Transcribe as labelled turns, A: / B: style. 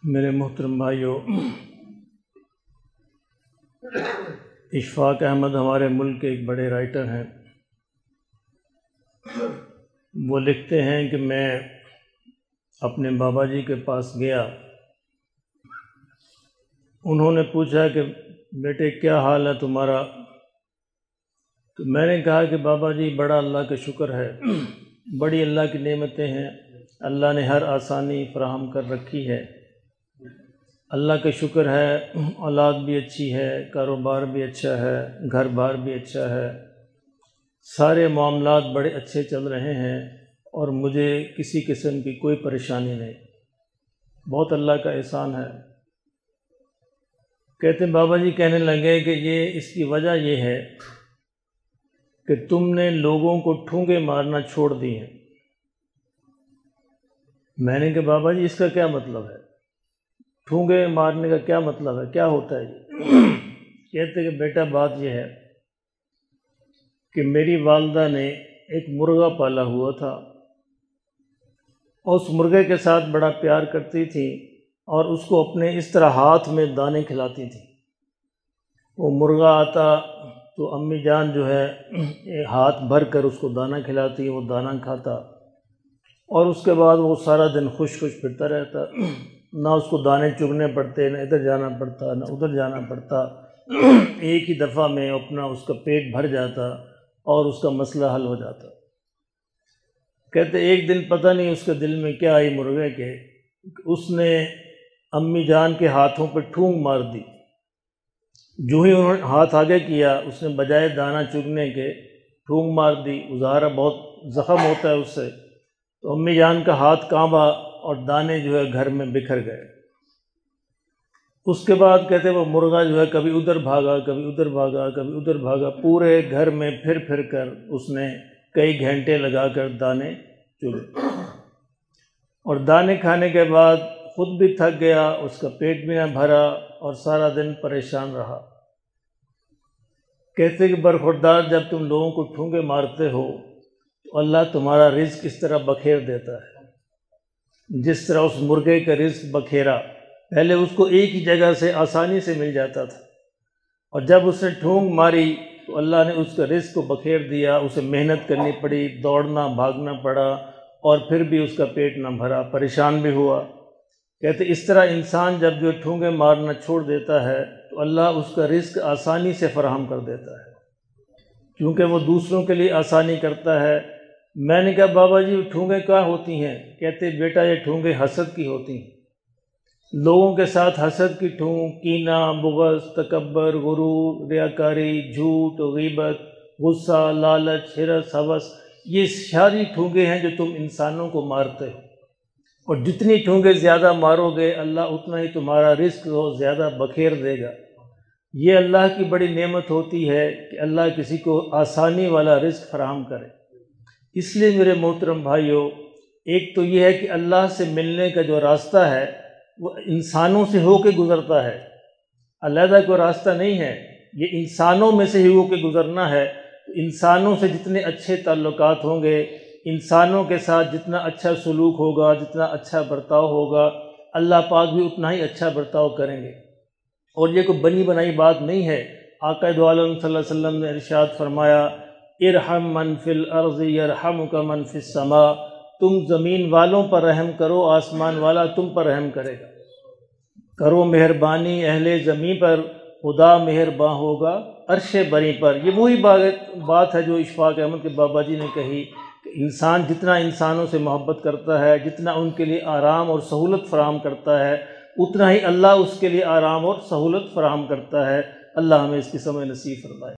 A: میرے محترم بھائیو، اشفاق احمد ہمارے ملک کے ایک بڑے رائٹر ہیں۔ وہ لکھتے ہیں کہ میں اپنے بابا جی کے پاس گیا، انہوں نے پوچھا کہ بیٹے کیا حال ہے تمہارا؟ تو میں نے کہا کہ بابا جی بڑا اللہ کا شکر ہے، بڑی اللہ کی نعمتیں ہیں، اللہ نے ہر آسانی فراہم کر رکھی ہے، اللہ کا شکر ہے، اولاد بھی اچھی ہے، کاروبار بھی اچھا ہے، گھر بار بھی اچھا ہے، سارے معاملات بڑے اچھے چل رہے ہیں اور مجھے کسی قسم کی کوئی پریشانی نہیں، بہت اللہ کا احسان ہے۔ کہتے ہیں بابا جی کہنے لگے کہ اس کی وجہ یہ ہے کہ تم نے لوگوں کو ٹھونگے مارنا چھوڑ دی ہیں۔ میں نے کہا بابا جی اس کا کیا مطلب ہے؟ ٹھونگے مارنے کا کیا مطلب ہے؟ کیا ہوتا ہے یہ؟ کہتے کہ بیٹا بات یہ ہے کہ میری والدہ نے ایک مرغا پالا ہوا تھا، اور اس مرغے کے ساتھ بڑا پیار کرتی تھی اور اس کو اپنے اس طرح ہاتھ میں دانے کھلاتی تھی۔ وہ مرغا آتا تو امی جان جو ہے ہاتھ بھر کر اس کو دانہ کھلاتی، وہ دانہ کھاتا، اور اس کے بعد وہ سارا دن خوش خوش پھرتا رہتا، نہ اس کو دانے چگنے پڑتے، نہ ادھر جانا پڑتا نہ ادھر جانا پڑتا، ایک ہی دفعہ میں اپنا اس کا پیٹ بھر جاتا اور اس کا مسئلہ حل ہو جاتا۔ کہتے ایک دن پتہ نہیں اس کے دل میں کیا آئی مرغے کے، اس نے امی جان کے ہاتھوں پہ ٹھونگ مار دی۔ جو ہی انہوں نے ہاتھ آگے کیا، اس نے بجائے دانہ چگنے کے ٹھونگ مار دی، ظاہر بہت زخم ہوتا ہے اس سے، تو امی جان کا ہاتھ کانپا اور دانے جو ہے گھر میں بکھر گئے۔ اس کے بعد کہتے وہ مرغا جو ہے کبھی ادھر بھاگا، کبھی ادھر بھاگا، کبھی ادھر بھاگا، پورے گھر میں پھر پھر کر اس نے کئی گھنٹے لگا کر دانے چگے، اور دانے کھانے کے بعد خود بھی تھک گیا، اس کا پیٹ بھی نہ بھرا اور سارا دن پریشان رہا۔ کہتے کہ برخوردار جب تم لوگوں کو ٹھونگے مارتے ہو تو اللہ تمہارا رزق اس طرح بکھیر دیتا ہے، جس طرح اس مرغے کا رزق بکھیرا۔ پہلے اس کو ایک ہی جگہ سے آسانی سے مل جاتا تھا، اور جب اس نے ٹھونگ ماری تو اللہ نے اس کا رزق کو بکھیر دیا، اسے محنت کرنی پڑی، دوڑنا بھاگنا پڑا، اور پھر بھی اس کا پیٹ نہ بھرا، پریشان بھی ہوا۔ کہتے اس طرح انسان جب جو ٹھونگے مارنا چھوڑ دیتا ہے تو اللہ اس کا رزق آسانی سے فراہم کر دیتا ہے، کیونکہ وہ دوسروں کے لیے آسانی کرتا ہے۔ میں نے کہا بابا جی ٹھونگے کیا ہوتی ہیں؟ کہتے بیٹا یہ ٹھونگے حسد کی ہوتی ہیں، لوگوں کے ساتھ حسد کی ٹھونگ، کینہ، بغض، تکبر، غرور، ریاکاری، جھوٹ، غیبت، غصہ، لالچ، حرص، ہوس، یہ ساری ٹھونگے ہیں جو تم انسانوں کو مارتے ہو، اور جتنی ٹھونگے زیادہ مارو گے اللہ اتنا ہی تمہارا رزق کو زیادہ بکھیر دے گا۔ یہ اللہ کی بڑی نعمت ہوتی ہے کہ اللہ کسی کو آسانی والا رزق فراہم کرے۔ اس لیے میرے محترم بھائیو، ایک تو یہ ہے کہ اللہ سے ملنے کا جو راستہ ہے وہ انسانوں سے ہو کے گزرتا ہے، علیحدہ کوئی راستہ نہیں ہے، یہ انسانوں میں سے ہی ہو کے گزرنا ہے۔ انسانوں سے جتنے اچھے تعلقات ہوں گے، انسانوں کے ساتھ جتنا اچھا سلوک ہوگا، جتنا اچھا برتاؤ ہوگا، اللہ پاک بھی اتنا ہی اچھا برتاؤ کریں گے۔ اور یہ کوئی بنی بنائی بات نہیں ہے، آقا دو عالم صلی اللہ علیہ وسلم نے ارشاد فرمایا، ارحم من فی الارض یرحمک من فی السماء، تم زمین والوں پر رحم کرو، آسمان والا تم پر رحم کرے گا۔ کرو مہربانی اہل زمین پر، خدا مہرباں ہوگا عرش بری پر۔ یہ وہی بات ہے جو اشفاق احمد کے بابا جی نے کہی کہ انسان جتنا انسانوں سے محبت کرتا ہے، جتنا ان کے لیے آرام اور سہولت فراہم کرتا ہے، اتنا ہی اللہ اس کے لیے آرام اور سہولت فراہم کرتا ہے۔ اللہ ہمیں اس کی سمجھ نصیب فرمائے۔